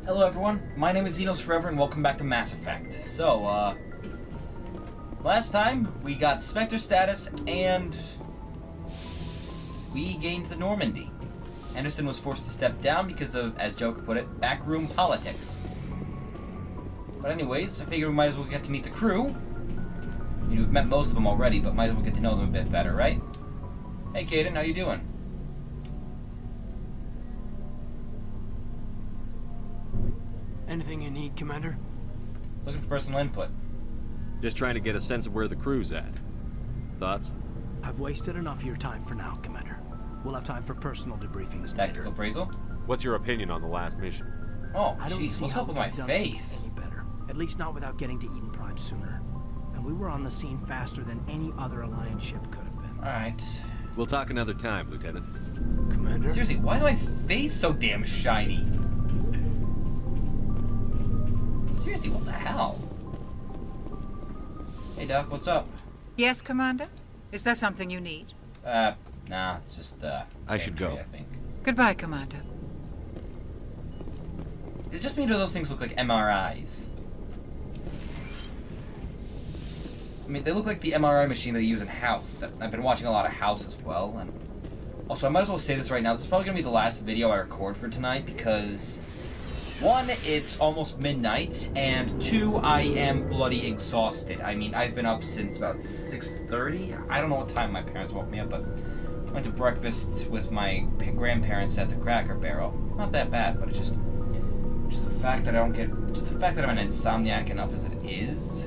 Hello everyone, my name is Xenos Forever and welcome back to Mass Effect. So, last time we got Spectre status and we gained the Normandy. Anderson was forced to step down because of, as Joker put it, backroom politics. But anyways, I figure we might as well get to meet the crew. I mean, we've met most of them already, but might as well get to know them a bit better, right? Hey Caden, how you doing? Anything you need, Commander? Looking for personal input. Just trying to get a sense of where the crew's at. Thoughts? I've wasted enough of your time for now, Commander. We'll have time for personal debriefings Tactical later. appraisal? What's your opinion on the last mission? Oh, I don't jeez, see what's how up with we my could have done face? things any better. At least not without getting to Eden Prime sooner. And we were on the scene faster than any other Alliance ship could have been. Alright. We'll talk another time, Lieutenant. Commander? Seriously, why is my face so damn shiny? Seriously, what the hell? Hey Doc, what's up? Yes, Commander? Is there something you need? Nah, it's just, I should go. I think. Goodbye, Commander. Is it just me or do those things look like MRIs? I mean, they look like the MRI machine they use in House. I've been watching a lot of House as well, and... Also, I might as well say this right now. This is probably going to be the last video I record for tonight, because... 1, it's almost midnight, and 2, I am bloody exhausted. I mean, I've been up since about 6:30. I don't know what time my parents woke me up, but I went to breakfast with my grandparents at the Cracker Barrel. Not that bad, but it's just the fact that just the fact that I'm an insomniac enough as it is.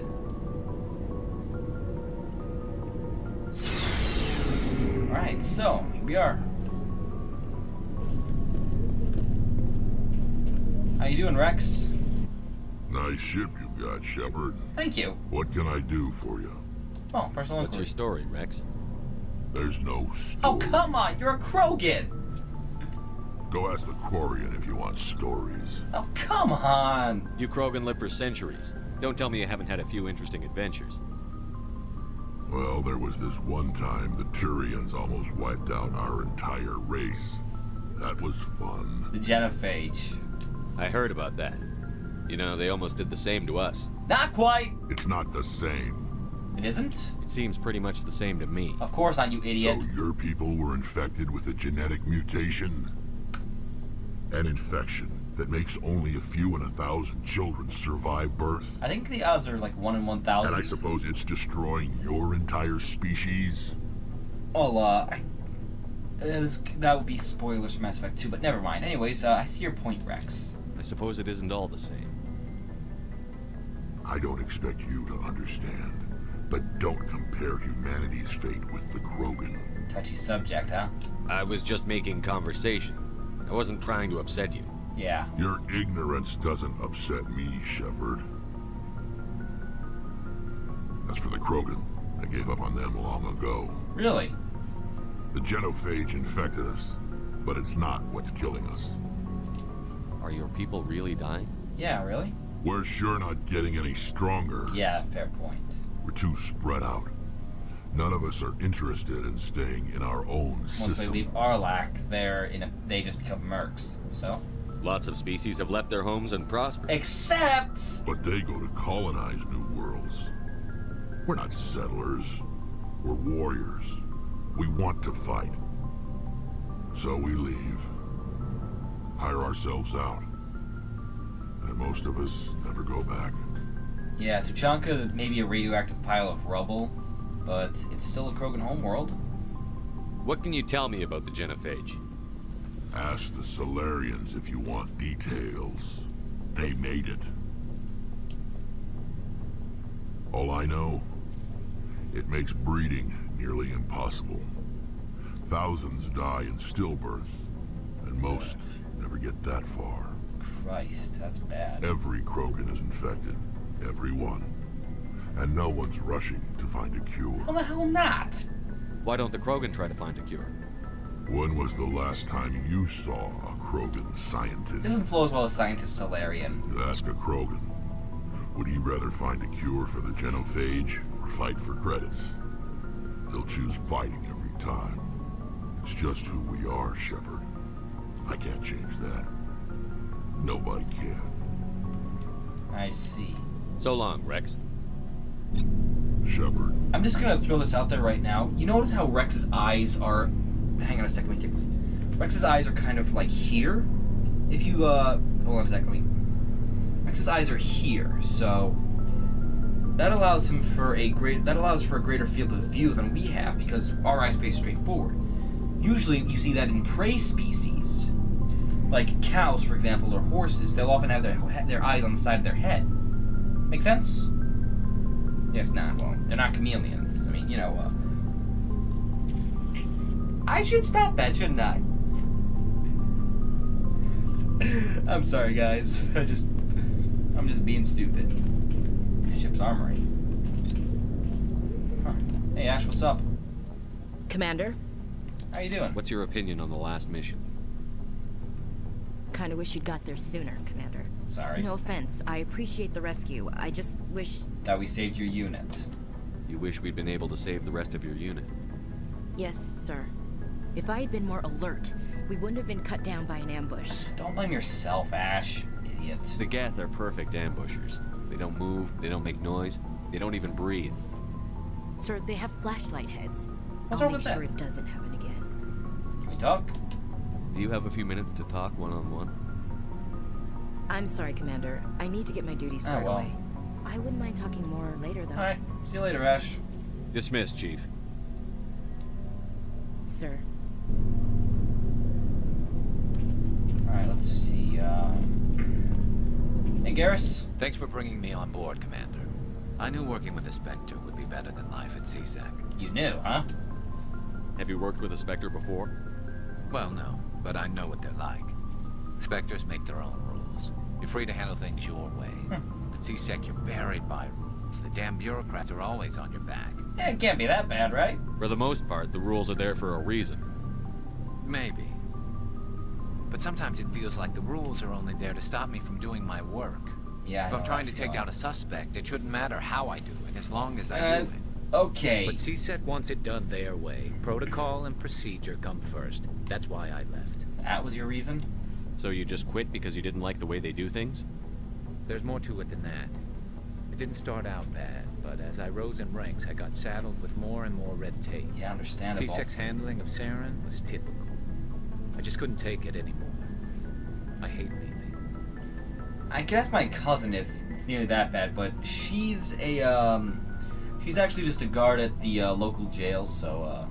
Alright, so, here we are. How you doing, Rex? Nice ship you got, Shepard. Thank you. What can I do for you? Oh, personal What's your inquiry. story, Rex? There's no story. Oh, come on, you're a Krogan! Go ask the Quarian if you want stories. Oh, come on! You Krogan live for centuries. Don't tell me you haven't had a few interesting adventures. Well, there was this one time the Turians almost wiped out our entire race. That was fun. The genophage. I heard about that. You know, they almost did the same to us. Not quite! It's not the same. It isn't? It seems pretty much the same to me. Of course not, you idiot. So your people were infected with a genetic mutation? An infection that makes only a few in 1,000 children survive birth? I think the odds are like 1 in 1,000. And I suppose it's destroying your entire species? Well, that would be spoilers for Mass Effect 2, but never mind. Anyways, I see your point, Rex. I suppose it isn't all the same. I don't expect you to understand, but don't compare humanity's fate with the Krogan. Touchy subject, huh? I was just making conversation. I wasn't trying to upset you. Yeah. Your ignorance doesn't upset me, Shepard. As for the Krogan, I gave up on them long ago. Really? The genophage infected us, but it's not what's killing us. Are your people really dying? Yeah, really? We're sure not getting any stronger. Yeah, fair point. We're too spread out. None of us are interested in staying in our own Once system. they leave Arlac, they just become mercs. So? Lots of species have left their homes and prospered. Except... But they go to colonize new worlds. We're not settlers. We're warriors. We want to fight. So we leave. Hire ourselves out. And most of us never go back. Yeah, Tuchanka may be a radioactive pile of rubble, but it's still a Krogan homeworld. What can you tell me about the genophage? Ask the Solarians if you want details. They made it. All I know, it makes breeding nearly impossible. Thousands die in stillbirth, and most never get that far. Christ, that's bad. Every Krogan is infected. Every one. And no one's rushing to find a cure. How the hell not? Why don't the Krogan try to find a cure? When was the last time you saw a Krogan scientist? Doesn't flow as well as scientist Solarian. You ask a Krogan, would he rather find a cure for the genophage or fight for credits? He'll choose fighting every time. It's just who we are, Shepard. I can't change that. Nobody can. I see. So long, Rex. Shepard. I'm just gonna throw this out there right now. You notice how Rex's eyes are... Hang on a second, let me take... Rex's eyes are kind of like here. If you, hold on a second, Rex's eyes are here, so... That allows him for a greater field of view than we have, because our eyes face straight forward. Usually, you see that in prey species. Like cows, for example, or horses. They'll often have their eyes on the side of their head. Make sense? If not, well, they're not chameleons. I mean, you know, I should stop that, shouldn't I? I'm sorry, guys. I'm just being stupid. Ship's armory. Huh. Hey, Ash, what's up? Commander? How you doing? What's your opinion on the last mission? Kinda wish you'd got there sooner, Commander. Sorry. No offense. I appreciate the rescue. I just wish... That we saved your unit. You wish we'd been able to save the rest of your unit. Yes, sir. If I had been more alert, we wouldn't have been cut down by an ambush. Don't blame yourself, Ash. Idiot. The Geth are perfect ambushers. They don't move, they don't make noise, they don't even breathe. Sir, they have flashlight heads. What's I'll wrong make with sure that? it doesn't happen again. Can we talk? Do you have a few minutes to talk one-on-one? I'm sorry, Commander. I need to get my duties squared well. away. I wouldn't mind talking more later, though. Alright. See you later, Ash. Dismissed, Chief. Sir. Alright, let's see, Hey, Garrus. Thanks for bringing me on board, Commander. I knew working with the Spectre would be better than life at CSEC. You knew, huh? Have you worked with a Spectre before? Well, no, but I know what they're like. Spectres make their own rules. You're free to handle things your way. At CSEC, you're buried by rules. The damn bureaucrats are always on your back. Yeah, it can't be that bad, right? For the most part, the rules are there for a reason. Maybe. But sometimes it feels like the rules are only there to stop me from doing my work. Yeah, If I'm trying to take down a suspect, it shouldn't matter how I do it, as long as I do it. Okay. But CSEC wants it done their way. Protocol and procedure come first. That's why I left. That was your reason? So you just quit because you didn't like the way they do things? There's more to it than that. It didn't start out bad, but as I rose in ranks, I got saddled with more and more red tape. Yeah, understandable. CSEC's handling of Saren was typical. I just couldn't take it anymore. I hate leaving. I could ask my cousin if it's nearly that bad, but she's she's actually just a guard at the local jail, so,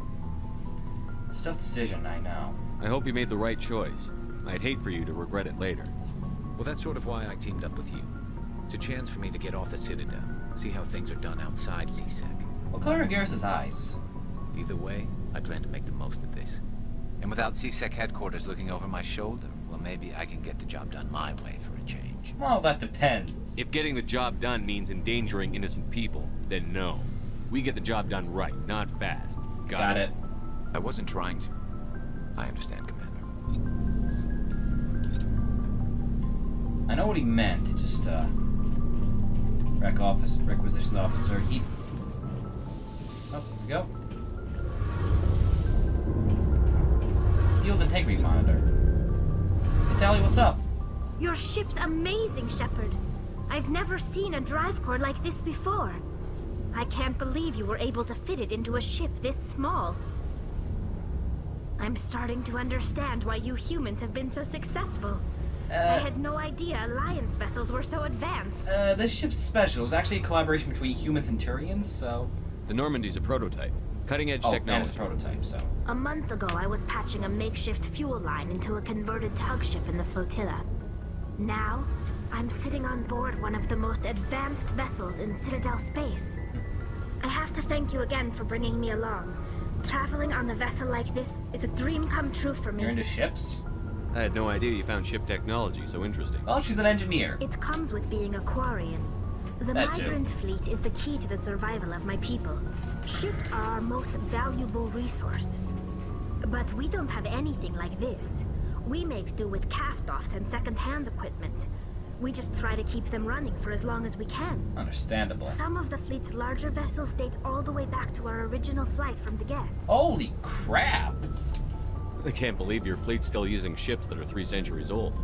it's a tough decision, I know. I hope you made the right choice. I'd hate for you to regret it later. Well, that's sort of why I teamed up with you. It's a chance for me to get off the Citadel, see how things are done outside CSEC. What color are Garrus's eyes? Either way, I plan to make the most of this. And without CSEC headquarters looking over my shoulder, well, maybe I can get the job done my way for a change. Well, that depends. If getting the job done means endangering innocent people, then no. We get the job done right, not fast. Got it. I wasn't trying to. I understand, Commander. I know what he meant, just, requisition officer, he... Oh, here we go. Field integrity monitor. Hey, Tally, what's up? Your ship's amazing, Shepard. I've never seen a drive core like this before. I can't believe you were able to fit it into a ship this small. I'm starting to understand why you humans have been so successful. I had no idea Alliance vessels were so advanced. This ship's special. It was actually a collaboration between humans and Turians, so... The Normandy's a prototype. Cutting-edge And technology. it's a prototype, so... A month ago, I was patching a makeshift fuel line into a converted tug ship in the flotilla. Now, I'm sitting on board one of the most advanced vessels in Citadel space. I have to thank you again for bringing me along. Traveling on a vessel like this is a dream come true for me. You're into ships? I had no idea you found ship technology so interesting. Well, she's an engineer. It comes with being a Quarian. The That too. migrant fleet is the key to the survival of my people. Ships are our most valuable resource. But we don't have anything like this. We make do with cast-offs and second-hand equipment. We just try to keep them running for as long as we can. Understandable. Some of the fleet's larger vessels date all the way back to our original flight from the Geth. Holy crap! I can't believe your fleet's still using ships that are 3 centuries old.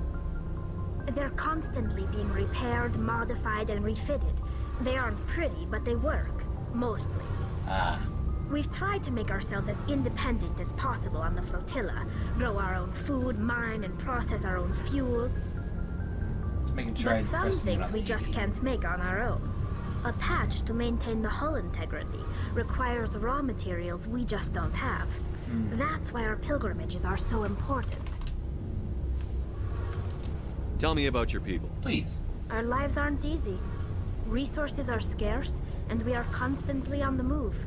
They're constantly being repaired, modified, and refitted. They aren't pretty, but they work. Mostly. Ah. We've tried to make ourselves as independent as possible on the flotilla. Grow our own food, mine and process our own fuel. Just making sure But some things we just can't make on our own. A patch to maintain the hull integrity requires raw materials we just don't have. That's why our pilgrimages are so important. Tell me about your people. Please. Our lives aren't easy. Resources are scarce, and we are constantly on the move.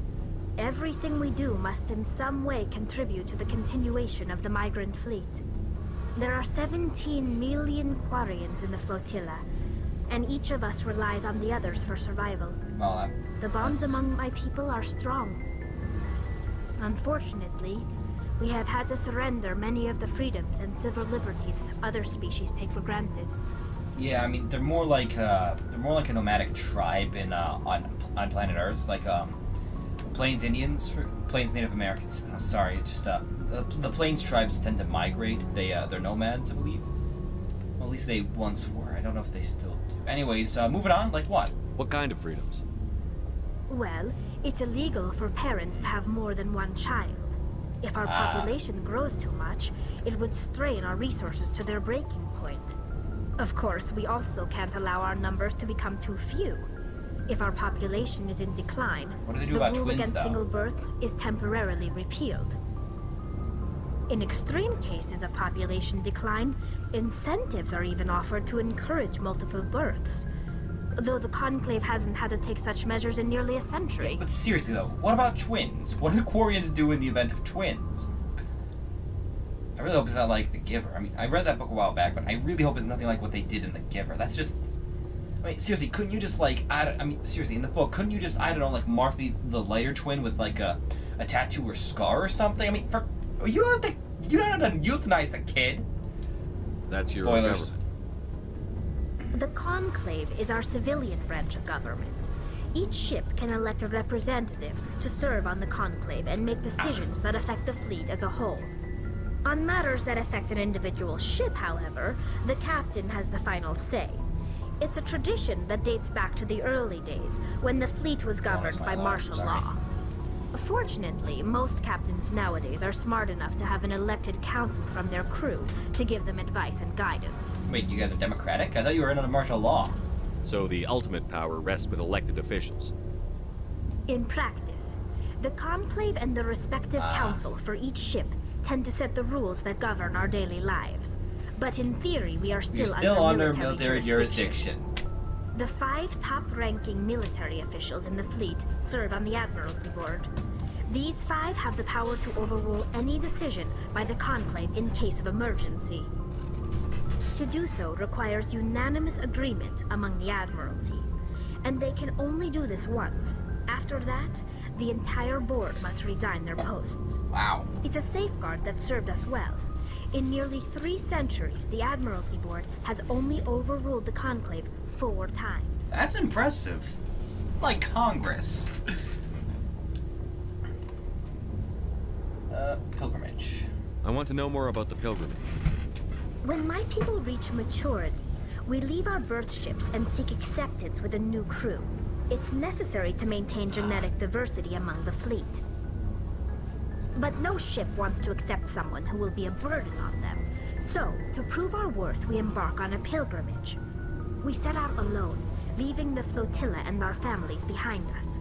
Everything we do must in some way contribute to the continuation of the migrant fleet. There are 17 million Quarians in the flotilla, and each of us relies on the others for survival. Well, The bonds that's- among my people are strong. Unfortunately, we have had to surrender many of the freedoms and civil liberties other species take for granted. Yeah, I mean they're more like a nomadic tribe in on planet Earth, like Plains Indians, Plains Native Americans. Oh, sorry, just the Plains tribes tend to migrate. They're nomads, I believe. Well, at least they once were. I don't know if they still do. Anyways, moving on. Like what? What kind of freedoms? Well, it's illegal for parents to have more than one child. If our population grows too much, it would strain our resources to their breaking point. Of course, we also can't allow our numbers to become too few. If our population is in decline, What do they do the about rule twins, against though? single births is temporarily repealed. In extreme cases of population decline, incentives are even offered to encourage multiple births. Though the Conclave hasn't had to take such measures in nearly a century. But seriously though, what about twins? What do Quarians do in the event of twins? I really hope it's not like The Giver. I mean, I read that book a while back, but I really hope it's nothing like what they did in The Giver. That's just... I mean, seriously, couldn't you just, like, seriously, in the book, couldn't you just, I don't know, like, mark the lighter twin with, like, a tattoo or scar or something? I mean, you don't have to euthanize the kid. That's your Spoilers. government. The Conclave is our civilian branch of government. Each ship can elect a representative to serve on the Conclave and make decisions that affect the fleet as a whole. On matters that affect an individual ship, however, the captain has the final say. It's a tradition that dates back to the early days, when the fleet was governed by martial law. Fortunately, most captains nowadays are smart enough to have an elected council from their crew to give them advice and guidance. Wait, you guys are democratic? I thought you were in under martial law. So the ultimate power rests with elected officials. In practice, the Conclave and the respective council for each ship tend to set the rules that govern our daily lives. But in theory, we are You're still under under military jurisdiction. The 5 top-ranking military officials in the fleet serve on the Admiralty Board. These 5 have the power to overrule any decision by the Conclave in case of emergency. To do so requires unanimous agreement among the Admiralty, and they can only do this once. After that, the entire board must resign their posts. Wow. It's a safeguard that served us well. In nearly 3 centuries, the Admiralty Board has only overruled the Conclave 4 times. That's impressive. Like Congress. Pilgrimage. I want to know more about the pilgrimage. When my people reach maturity, we leave our birth ships and seek acceptance with a new crew. It's necessary to maintain genetic diversity among the fleet. But no ship wants to accept someone who will be a burden on them. So, to prove our worth, we embark on a pilgrimage. We set out alone, leaving the flotilla and our families behind us.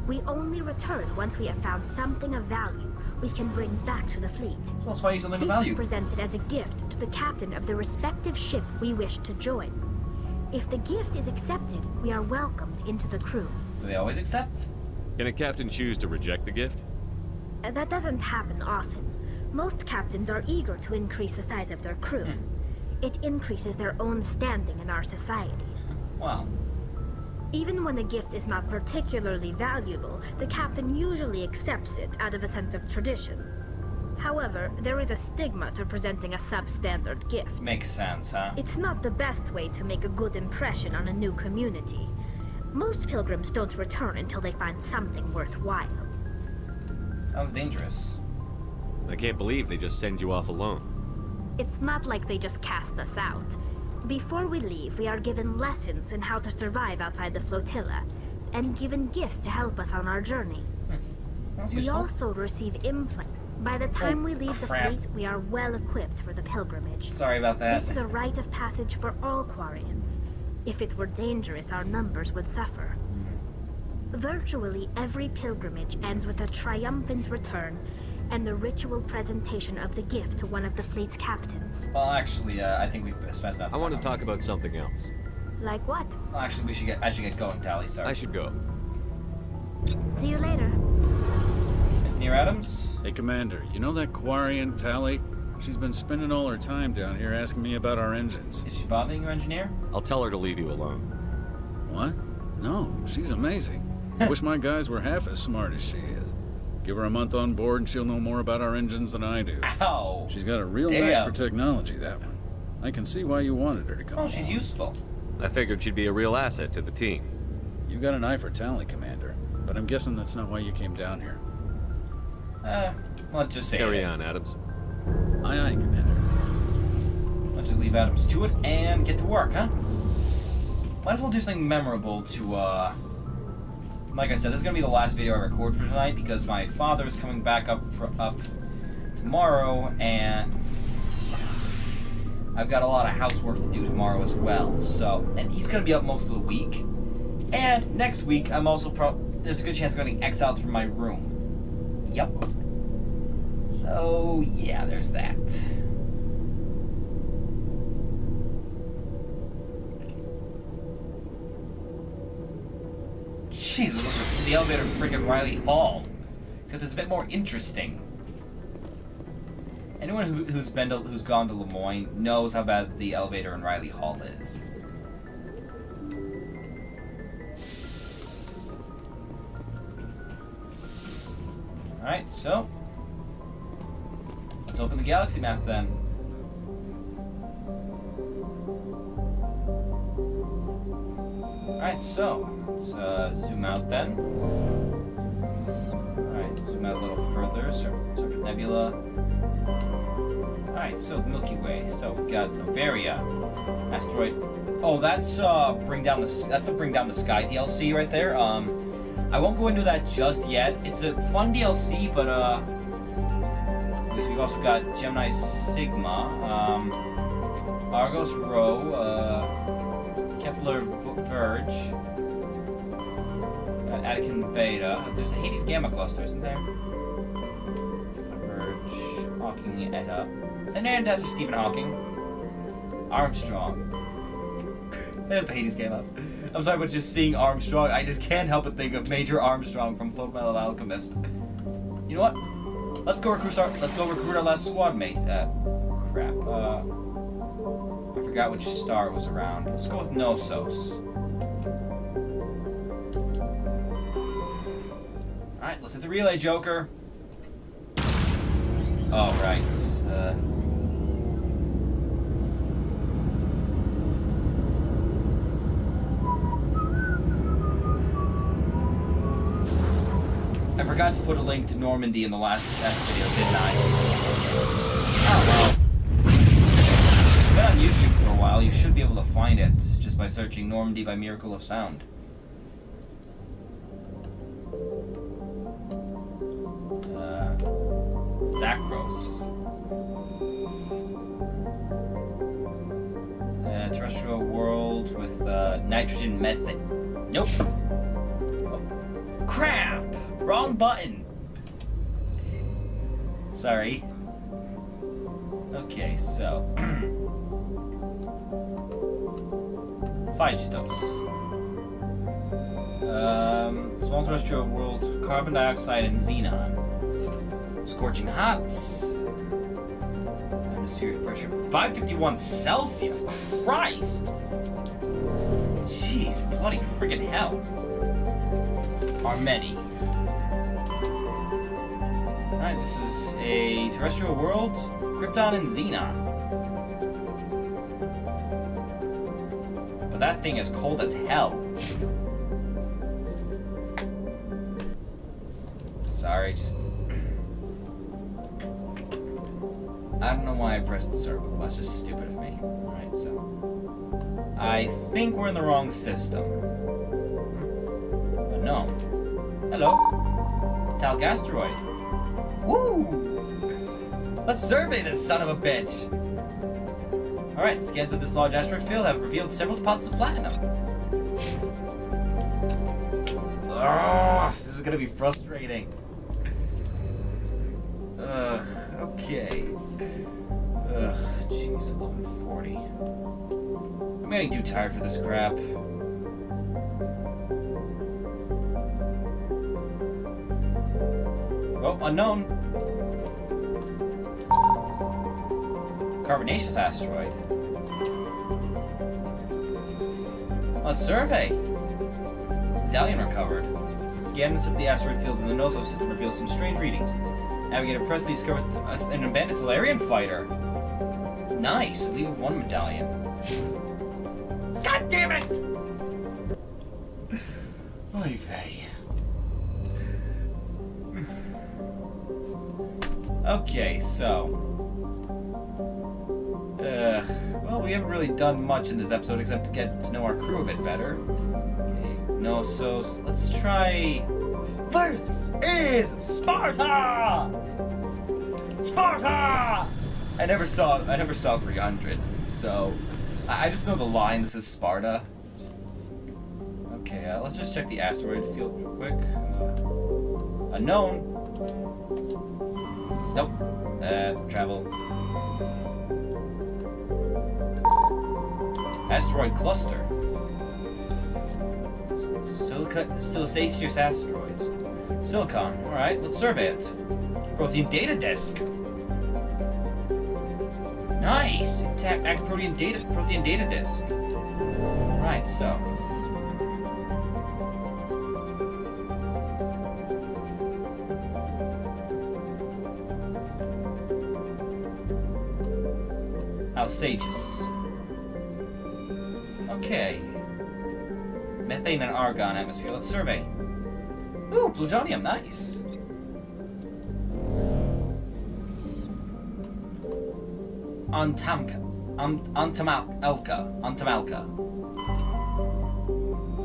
We only return once we have found something of value we can bring back to the fleet. So let's find something of This is value. presented as a gift to the captain of the respective ship we wish to join. If the gift is accepted, we are welcomed into the crew. Do they always accept? Can a captain choose to reject the gift? That doesn't happen often. Most captains are eager to increase the size of their crew. It increases their own standing in our society. Wow. Even when a gift is not particularly valuable, the captain usually accepts it out of a sense of tradition. However, there is a stigma to presenting a substandard gift. Makes sense, huh? It's not the best way to make a good impression on a new community. Most pilgrims don't return until they find something worthwhile. Sounds dangerous. I can't believe they just send you off alone. It's not like they just cast us out. Before we leave, we are given lessons in how to survive outside the flotilla, and given gifts to help us on our journey. That's We useful. also receive implants. By the time we leave the crap. fleet, we are well equipped for the pilgrimage. Sorry about that. This is a rite of passage for all Quarians. If it were dangerous, our numbers would suffer. Virtually every pilgrimage ends with a triumphant return and the ritual presentation of the gift to one of the fleet's captains. Well, actually, I think we've spent enough I time want to on talk this. about something else. Like what? Well, actually, I should get going, Tally. Sorry. I should go. See you later. Near Adams? Hey, Commander, you know that Quarian, Tally? She's been spending all her time down here asking me about our engines. Is she bothering your engineer? I'll tell her to leave you alone. What? No, she's amazing. I wish my guys were half as smart as she is. Give her a month on board and she'll know more about our engines than I do. Ow! She's got a real Damn. knack for technology, that one. I can see why you wanted her to come Oh, along. she's useful. I figured she'd be a real asset to the team. You got an eye for Tally, Commander, but I'm guessing that's not why you came down here. Let's just say Carry it on, is. Adams. Aye, aye, Commander. Let's just leave Adams to it and get to work, huh? Might as well do something memorable to, like I said, this is gonna be the last video I record for tonight because my father is coming back up tomorrow, and I've got a lot of housework to do tomorrow as well. So, and he's gonna be up most of the week. And next week, I'm also there's a good chance I'm getting exiled from my room. Yep. So, yeah, there's that. Jeez, look at the elevator in freaking Riley Hall. Except it's a bit more interesting. Anyone who's gone to Lemoyne knows how bad the elevator in Riley Hall is. Alright, so let's open the galaxy map then. Alright, so let's zoom out then. Alright, zoom out a little further. Sort of nebula. Alright, so the Milky Way. So we've got Novaria, asteroid. Oh, that's Bring Down the Sky DLC right there. I won't go into that just yet. It's a fun DLC, but we've also got Gemini Sigma, Argos Rho, Kepler Verge, Attican Beta. There's a Hades Gamma cluster, isn't there? Kepler Verge, Hawking Eta. Is that named after Stephen Hawking? Armstrong. There's the Hades Gamma. I'm sorry, but just seeing Armstrong, I just can't help but think of Major Armstrong from Fullmetal Alchemist. You know what? Let's go recruit our last squad mate. Crap. I forgot which star it was around. Let's go with Knossos. Alright, let's hit the relay, Joker. Oh, right. I forgot to put a link to Normandy in the last video, didn't I? Oh well. It's been on YouTube for a while. You should be able to find it just by searching Normandy by Miracle of Sound. Zakros. Terrestrial world with nitrogen methane. Nope. Oh. Crap! Wrong button. Sorry. Okay, so Phaistos. Small terrestrial world, carbon dioxide and xenon. Scorching hots. Atmospheric pressure 551 Celsius. Christ! Jeez, bloody friggin' hell. Armeni. Alright, this is a terrestrial world, Krypton and Xenon. But that thing is cold as hell. Sorry, just... I don't know why I pressed the circle. That's just stupid of me. Alright, so... I think we're in the wrong system. But no. Hello. Talc asteroid. Woo! Let's survey this son of a bitch! Alright, scans of this large asteroid field have revealed several deposits of platinum. This is gonna be frustrating. Okay. Jeez, 11:40. I'm getting too tired for this crap. Oh, unknown. Carbonaceous asteroid. Let's survey. Medallion recovered. Scans of the asteroid field in the Nozo system reveals some strange readings. Navigator Presley discovered an abandoned Solarian fighter. Nice. Leave with one medallion. God damn it! Oy vey. Okay, so. Well, we haven't really done much in this episode except to get to know our crew a bit better. Okay, no, so let's try. This is Sparta! Sparta! I never saw 300, so I just know the line. This is Sparta. Okay, let's just check the asteroid field real quick. Unknown. Nope. Travel. Asteroid cluster. Silicaceous asteroids. Silicon. Alright, let's survey it. Protein data disk. Nice! Intact protein data disk. Right, so. Alsages. Okay. Methane and argon atmosphere. Let's survey. Ooh, plutonium. Nice. Antamalka.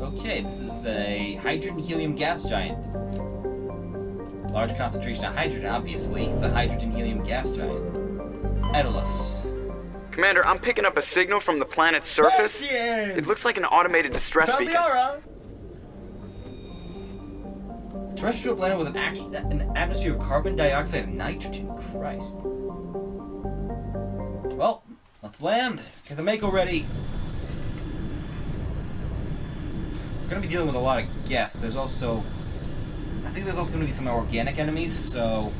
Okay, this is a hydrogen-helium gas giant. Large concentration of hydrogen, obviously. It's a hydrogen-helium gas giant. Edulus. Commander, I'm picking up a signal from the planet's surface. There she is! It looks like an automated distress beacon. Liara! Terrestrial planet with an atmosphere of carbon dioxide and nitrogen. Christ. Well, let's land. Get the Mako ready. We're gonna be dealing with a lot of Geth. I think there's also gonna be some organic enemies, so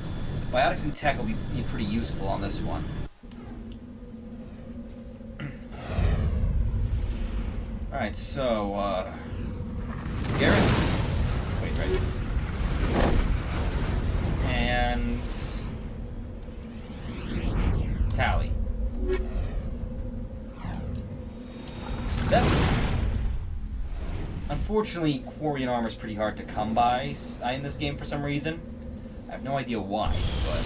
biotics and tech will be pretty useful on this one. Alright, so, Garrus. Wait, right. And Tally. 7. Unfortunately, Quarian armor is pretty hard to come by in this game for some reason. I have no idea why, but...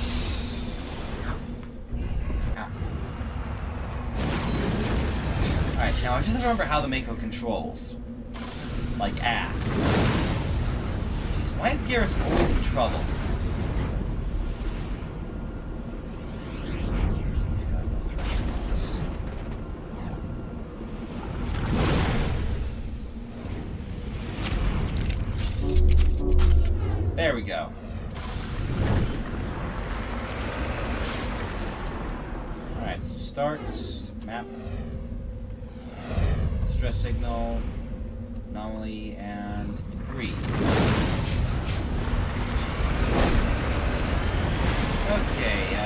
Alright, now I just have to remember how the Mako controls. Like ass. Jeez, why is Garrus always in trouble? He's got no thresholds. There we go. Alright, so start, map. Stress signal, anomaly, and debris. Okay,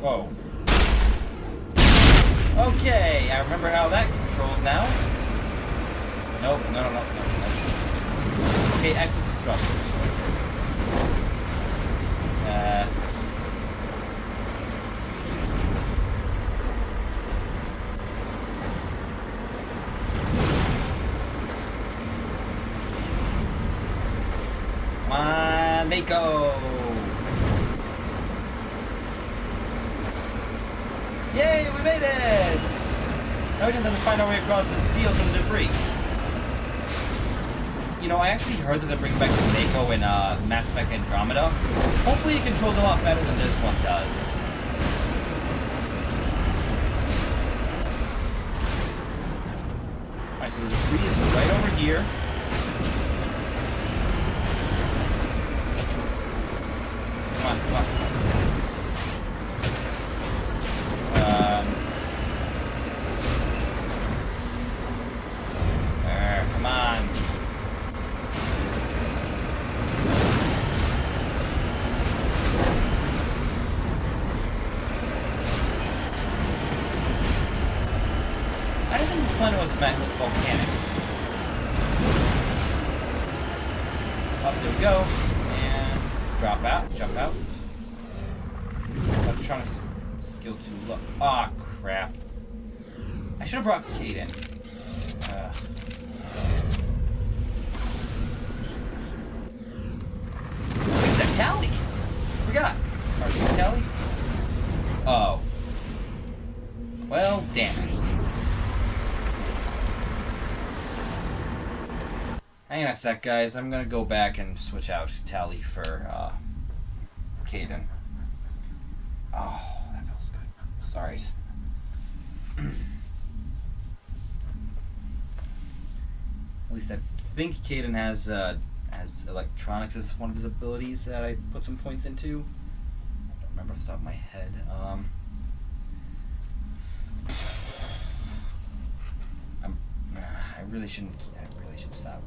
whoa. Okay, I remember how that controls now. Nope, no. Okay, X is the thruster. go! Yay, we made it! Now we just have to find our way across this field to the debris. You know, I actually heard that they're bringing back Mako in Mass Effect Andromeda. Hopefully it controls a lot better than this one does. Alright, so the debris is right over here. Come on, come on. Come on. I didn't think this planet was volcanic. Up, there we go. And drop out, jump out. Electronics skill 2 look. Ah, crap. I should have brought Kate in. Where's that tally? Forgot. R2 tally? Oh. Well, damn it. Hang on a sec, guys. I'm gonna go back and switch out Tally for, Caden. Oh, that feels good. Sorry, just... At least I think Caden has electronics as one of his abilities that I put some points into. I don't remember off the top of my head. I really should stop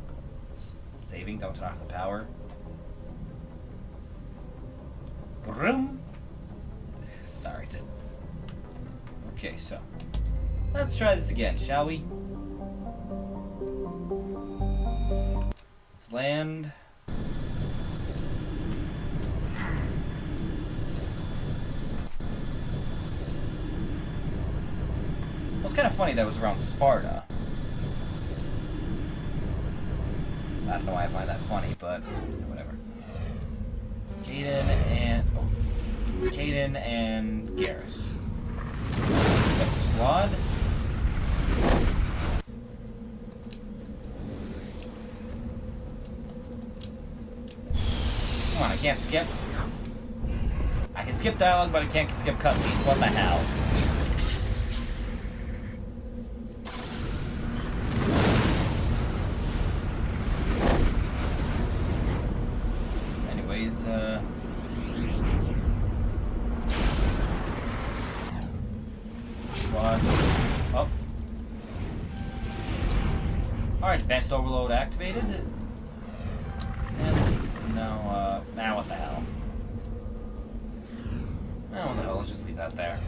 saving. Don't turn off the power. Vroom. Sorry, just... Okay, so... Let's try this again, shall we? Let's land. Well, it's kind of funny that it was around Sparta. I don't know why I find that funny, but whatever. Caden and Garrus. Set squad. Come on, I can't skip. I can skip dialogue, but I can't skip cutscenes. What the hell? Squad up. Alright, advanced overload activated. And now, now what the hell? Now what the hell, let's just leave that there.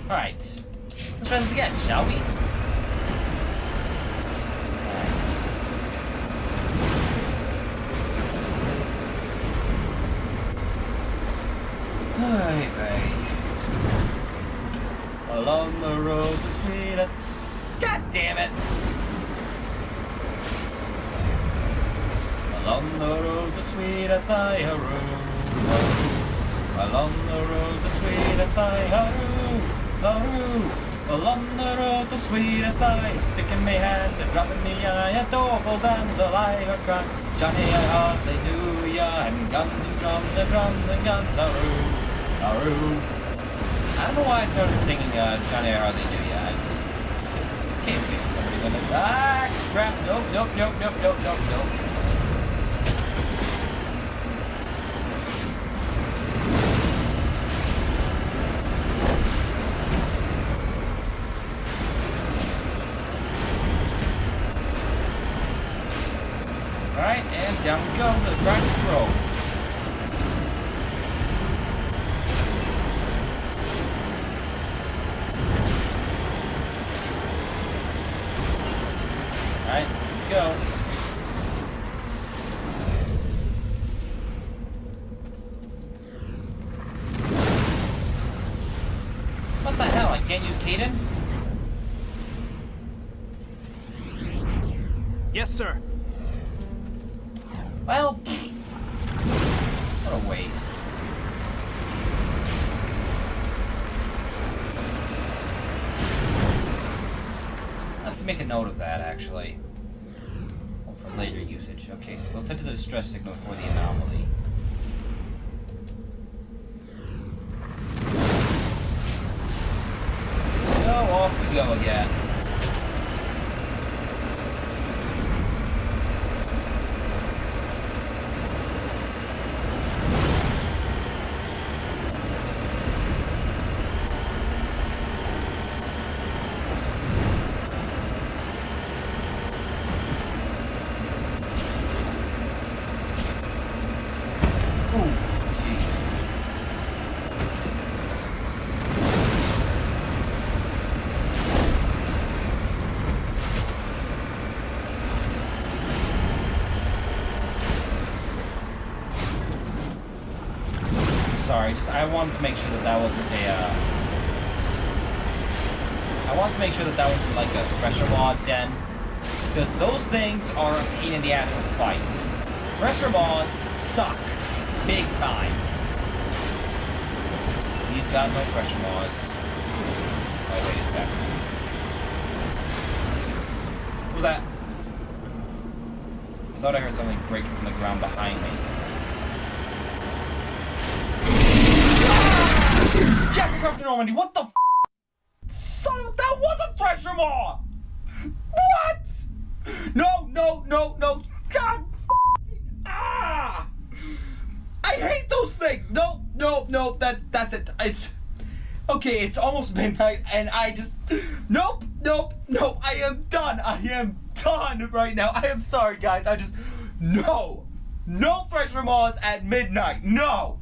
Alright, let's try this again, shall we? Along the road to Sweden. God damn it! Along the road to Sweden, Haru. Along the road to Sweden, Haru. Haru. Along the road to Sweden, sticking me hand and dropping me eye. A double damsel I heard cry. Johnny, I hardly knew ya. And guns and drums and guns, Haru. Haru. I don't know why I started singing Johnny I Hardly Knew Ya. This came to me for some reason. Ah, crap. Nope. Alright, and down we go to the Cracked Road. Alright, go. What Yes, sir. Well, what a waste. I have to make a note of that, actually. Well, for later usage. Okay, so let's head to the distress signal for the anomaly. So off we go again. Sorry, I wanted to make sure that wasn't I wanted to make sure that wasn't like a pressure mod den. Because those things are a pain in the ass to fight. Pressure mods suck. Big time. He's got no pressure mods. Oh, wait a sec. What was that? I thought I heard something break from the ground behind me. Jack Carpenter Normandy, what the f? Son of a, that was a pressure mod! What? No, no, no, no. God ah! I hate those things. No, no, no, that's it. It's okay, it's almost midnight and I just nope, nope, nope. I am done. I am done right now. I am sorry guys. I just no pressure mods at midnight. No.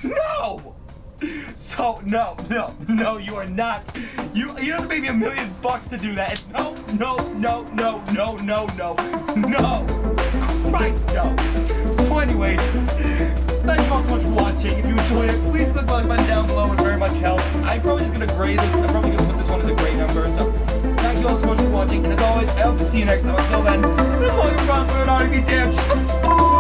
No! So no, you are not. You have to pay me $1 million to do that. And no. Christ, no. So anyways, thank you all so much for watching. If you enjoyed it, please click the like button down below. It very much helps. I'm probably just gonna grade this. I'm probably gonna put this one as a grade number. So thank you all so much for watching. And as always, I hope to see you next time. Until then, live long and prosper and honor be damned.